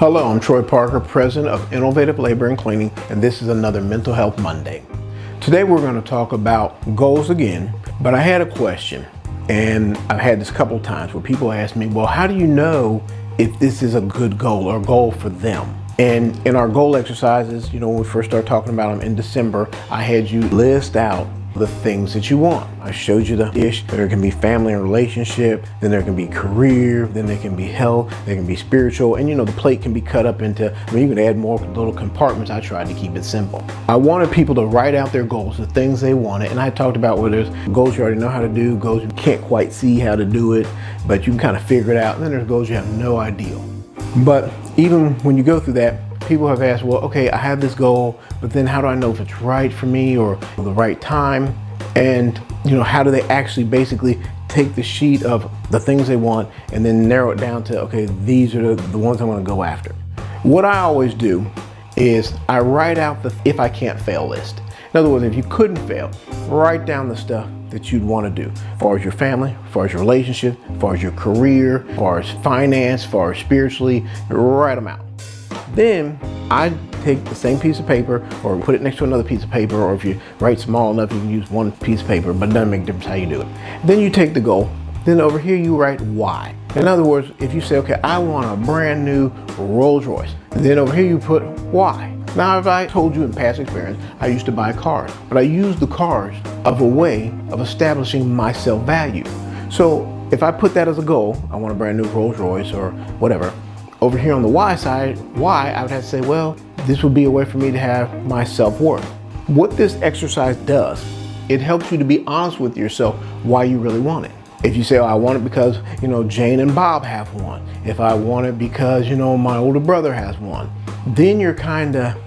Hello, I'm Troy Parker, president of Innovative Labor and Cleaning, and this is another Mental Health Monday. Today we're going to talk about goals again, but I had a question, and I've had this a couple of times where people ask me, well, how do you know if this is a good goal or goal for them? And in our goal exercises, when we first started talking about them in December, I had you list out the things that you want. I showed you the ish. There can be family and relationship, then there can be career, then there can be health, there can be spiritual, and the plate can be cut up into, you can add more little compartments. I tried to keep it simple. I wanted people to write out their goals, the things they wanted, and I talked about where there's goals you already know how to do, goals you can't quite see how to do it, but you can kind of figure it out, and then there's goals you have no idea. But even when you go through that, people have asked, well, okay, I have this goal, but then how do I know if it's right for me or the right time? And, how do they actually basically take the sheet of the things they want and then narrow it down to, okay, these are the ones I want to go after. What I always do is I write out the if I can't fail list. In other words, if you couldn't fail, write down the stuff that you'd want to do, as far as your family, as far as your relationship, as far as your career, as far as finance, as far as spiritually, write them out. Then I take the same piece of paper or put it next to another piece of paper, or if you write small enough, you can use one piece of paper, but it doesn't make a difference how you do it. Then you take the goal, then over here you write why. In other words, if you say, okay, I want a brand new Rolls Royce, then over here you put why. Now, if I told you in past experience, I used to buy cars, but I used the cars of a way of establishing my self-value. So if I put that as a goal, I want a brand new Rolls Royce or whatever, over here on the why side, why, I would have to say, well, this would be a way for me to have my self-worth. What this exercise does, it helps you to be honest with yourself why you really want it. If you say, oh, I want it because, Jane and Bob have one. If I want it because, my older brother has one. Then you're kind of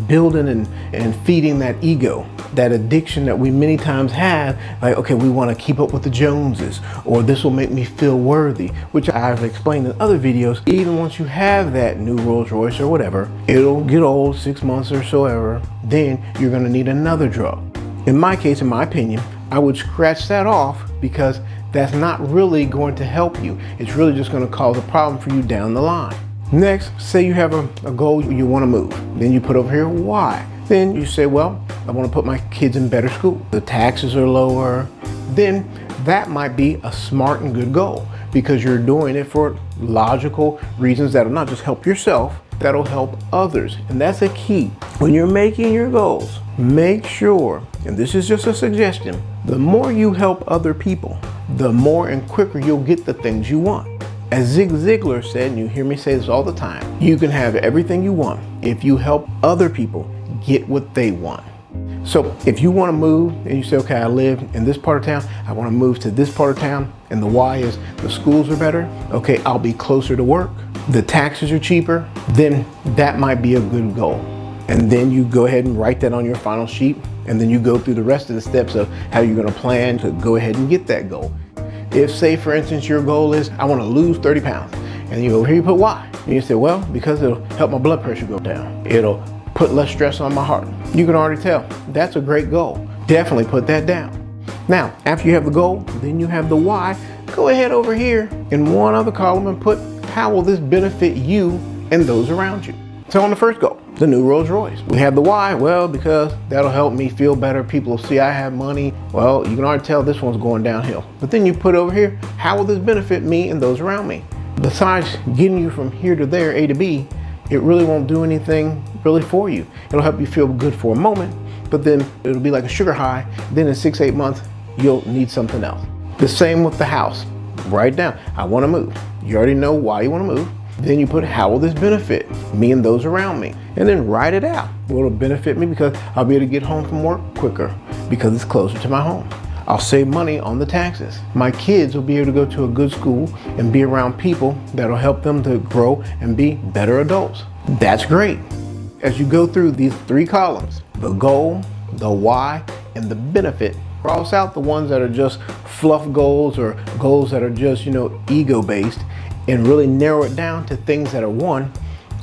building and feeding that ego, that addiction that we many times have, like, okay, we want to keep up with the Joneses, or this will make me feel worthy, which I've explained in other videos. Even once you have that new Rolls Royce or whatever, it'll get old 6 months or so ever, then you're going to need another drug. In my case, in my opinion, I would scratch that off because that's not really going to help you. It's really just going to cause a problem for you down the line. Next, say you have a goal you want to move. Then you put over here why. Then you say, well, I want to put my kids in better school. The taxes are lower. Then that might be a smart and good goal because you're doing it for logical reasons that'll not just help yourself, that'll help others. And that's a key. When you're making your goals, make sure, and this is just a suggestion, the more you help other people, the more and quicker you'll get the things you want. As Zig Ziglar said, and you hear me say this all the time, you can have everything you want if you help other people get what they want. So if you want to move and you say, okay, I live in this part of town, I want to move to this part of town, and the why is the schools are better, okay, I'll be closer to work, the taxes are cheaper, then that might be a good goal. And then you go ahead and write that on your final sheet, and then you go through the rest of the steps of how you're going to plan to go ahead and get that goal. If, say, for instance, your goal is, I want to lose 30 pounds, and you go here, you put why? And you say, well, because it'll help my blood pressure go down. It'll put less stress on my heart. You can already tell that's a great goal. Definitely put that down. Now, after you have the goal, then you have the why. Go ahead over here in one other column and put, how will this benefit you and those around you? So on the first goal, the new Rolls Royce. We have the why, well, because that'll help me feel better. People will see I have money. Well, you can already tell this one's going downhill. But then you put over here, how will this benefit me and those around me? Besides getting you from here to there, A to B, it really won't do anything really for you. It'll help you feel good for a moment, but then it'll be like a sugar high. Then in 6-8 months, you'll need something else. The same with the house. Write down, I want to move. You already know why you want to move. Then you put, how will this benefit me and those around me? And then write it out. Will it benefit me because I'll be able to get home from work quicker because it's closer to my home? I'll save money on the taxes. My kids will be able to go to a good school and be around people that'll help them to grow and be better adults. That's great. As you go through these 3 columns, the goal, the why, and the benefit, cross out the ones that are just fluff goals or goals that are just, ego-based, and really narrow it down to things that are, one,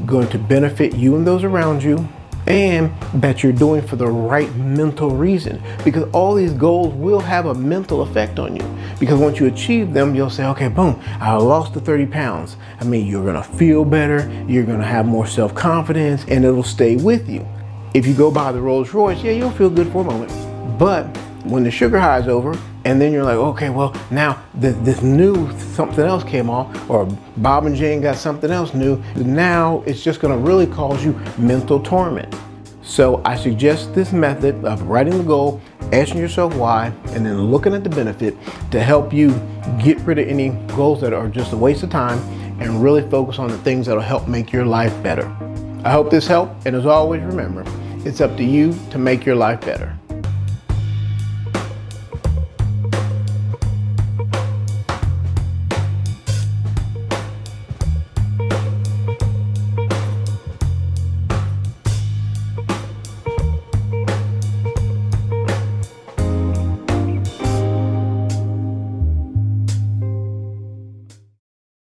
going to benefit you and those around you, and that you're doing for the right mental reason, because all these goals will have a mental effect on you. Because once you achieve them, you'll say, okay, boom, I lost the 30 pounds. I mean, you're gonna feel better, you're gonna have more self-confidence, and it'll stay with you. If you go buy the Rolls Royce, yeah, you'll feel good for a moment. But when the sugar high is over, and then you're like, okay, well, now this new something else came off, or Bob and Jane got something else new, now it's just gonna really cause you mental torment. So I suggest this method of writing the goal, asking yourself why, and then looking at the benefit to help you get rid of any goals that are just a waste of time and really focus on the things that'll help make your life better. I hope this helped, and as always, remember, it's up to you to make your life better.